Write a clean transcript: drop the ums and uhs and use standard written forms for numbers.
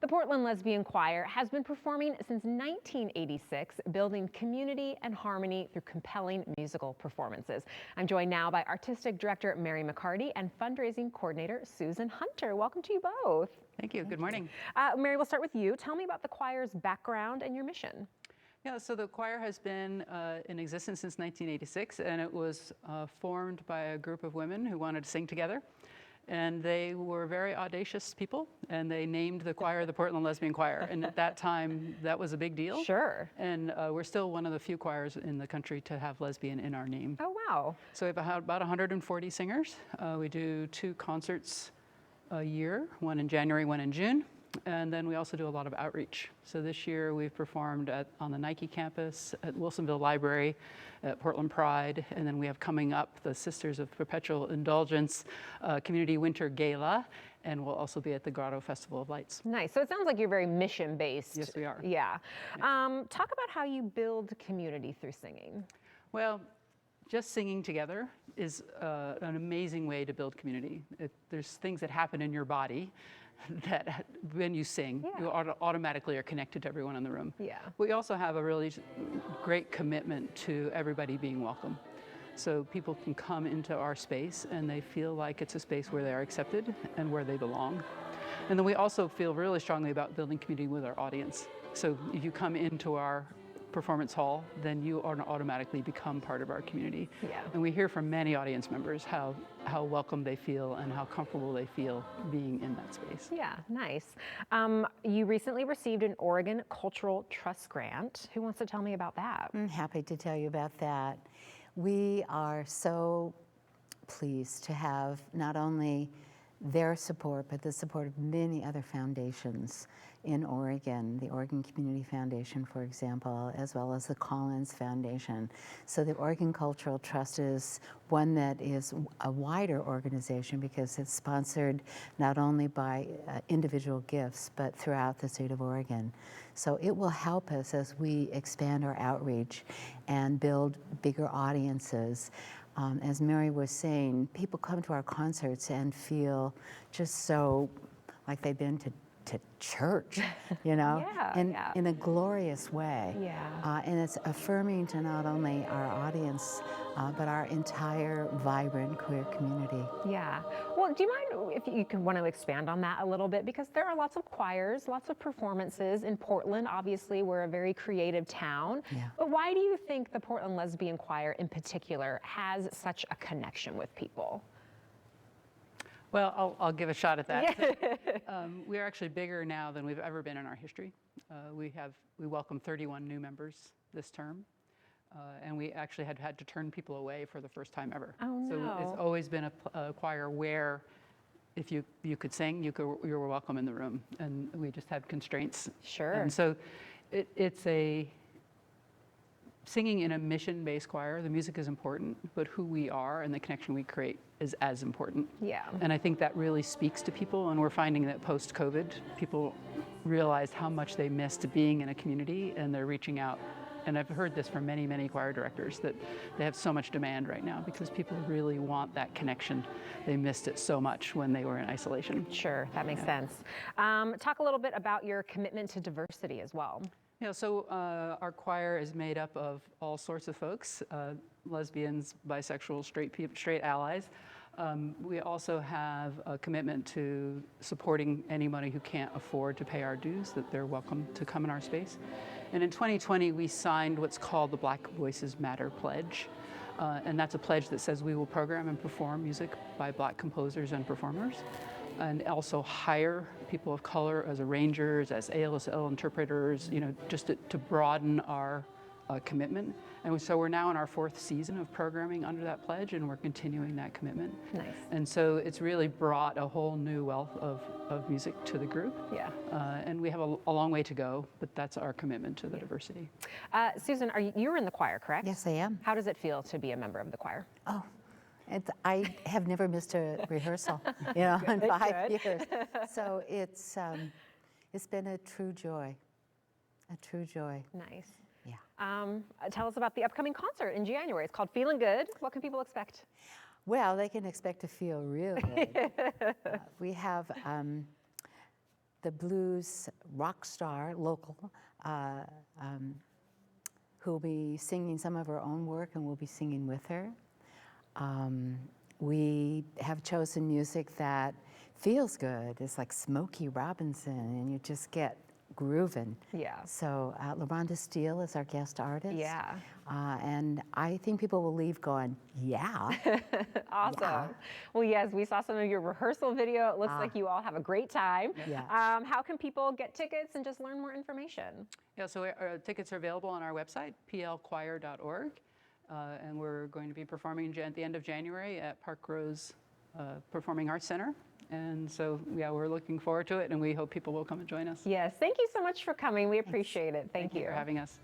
The Portland Lesbian Choir has been performing since 1986, building community and harmony through compelling musical performances. I'm joined now by Artistic Director Mary McCarty and Fundraising Coordinator Susan Hunter. Welcome to you both. Thank you. Good morning. Mary, we'll start with you. Tell me about the choir's background and your mission. Yeah, so the choir has been in existence since 1986, and it was formed by a group of women who wanted to sing together. And they were very audacious people, and they named the choir the Portland Lesbian Choir. And at that time, that was a big deal. Sure. And we're still one of the few choirs in the country to have lesbian in our name. Oh, wow. So we have about 140 singers. We do 2 concerts a year, one in January, one in June. And then we also do a lot of outreach. So this year we've performed on the Nike campus, at Wilsonville Library, at Portland Pride, and then we have coming up the Sisters of Perpetual Indulgence Community Winter Gala, and we'll also be at the Grotto Festival of Lights. Nice. So it sounds like you're very mission-based. Yes, we are. Yeah. Talk about how you build community through singing. Well, just singing together is an amazing way to build community. There's things that happen in your body that when you sing, you automatically are connected to everyone in the room. Yeah. We also have a really great commitment to everybody being welcome. So people can come into our space and they feel like it's a space where they are accepted and where they belong. And then we also feel really strongly about building community with our audience. So if you come into our performance hall, then you automatically become part of our community. Yeah. And we hear from many audience members how welcome they feel and how comfortable they feel being in that space. Yeah, nice. You recently received an Oregon Cultural Trust grant. Who wants to tell me about that? I'm happy to tell you about that. We are so pleased to have not only their support, but the support of many other foundations in Oregon, the Oregon Community Foundation, for example, as well as the Collins Foundation. So the Oregon Cultural Trust is one that is a wider organization because it's sponsored not only by individual gifts, but throughout the state of Oregon. So it will help us as we expand our outreach and build bigger audiences. As Mary was saying, people come to our concerts and feel just so like they've been to church, you know, in a glorious way. Yeah. And it's affirming to not only our audience, but our entire vibrant queer community. Yeah. Well, do you mind if you want to expand on that a little bit? Because there are lots of choirs, lots of performances in Portland. Obviously, we're a very creative town. Yeah. But why do you think the Portland Lesbian Choir in particular has such a connection with people? Well, I'll give a shot at that. We are actually bigger now than we've ever been in our history. We welcome 31 new members this term. And we actually had to turn people away for the first time ever. Oh, no. So it's always been a choir where if you could sing, you were welcome in the room. And we just had constraints. Sure. And so it's singing in a mission-based choir. The music is important, but who we are and the connection we create is as important. Yeah. And I think that really speaks to people, and we're finding that post-COVID, people realized how much they missed being in a community, and they're reaching out. And I've heard this from many, many choir directors, that they have so much demand right now because people really want that connection. They missed it so much when they were in isolation. Sure, that makes sense. Talk a little bit about your commitment to diversity as well. Yeah, so our choir is made up of all sorts of folks, lesbians, bisexual, straight allies. We also have a commitment to supporting anybody who can't afford to pay our dues, that they're welcome to come in our space. And in 2020, we signed what's called the Black Voices Matter Pledge. And that's a pledge that says we will program and perform music by Black composers and performers, and also hire people of color as arrangers, as ALSL interpreters, you know, just to broaden our commitment. And so we're now in our 4th season of programming under that pledge, and we're continuing that commitment. Nice. And so it's really brought a whole new wealth of music to the group. Yeah. And we have a long way to go, but that's our commitment to the diversity. Susan, you're in the choir, correct? Yes, I am. How does it feel to be a member of the choir? Oh, I have never missed a rehearsal, you know, in 5 years. So it's been a true joy, Nice. Yeah. Tell us about the upcoming concert in January. It's called Feelin Good. What can people expect? Well, they can expect to feel real good. We have the blues rock star, local, who will be singing some of her own work, and we'll be singing with her. We have chosen music that feels good. It's like Smokey Robinson, and you just get grooving. Yeah. So LaRhonda Steele is our guest artist. Yeah. And I think people will leave going, yeah. Awesome. Yeah. Well, yes, we saw some of your rehearsal video. It looks like you all have a great time. Yeah. How can people get tickets and just learn more information? Yeah, so our tickets are available on our website, plchoir.org. And we're going to be performing at the end of January at Park Rose Performing Arts Center. And so, yeah, we're looking forward to it, and we hope people will come and join us. Yes, thank you so much for coming. We appreciate it. Thank you for having us.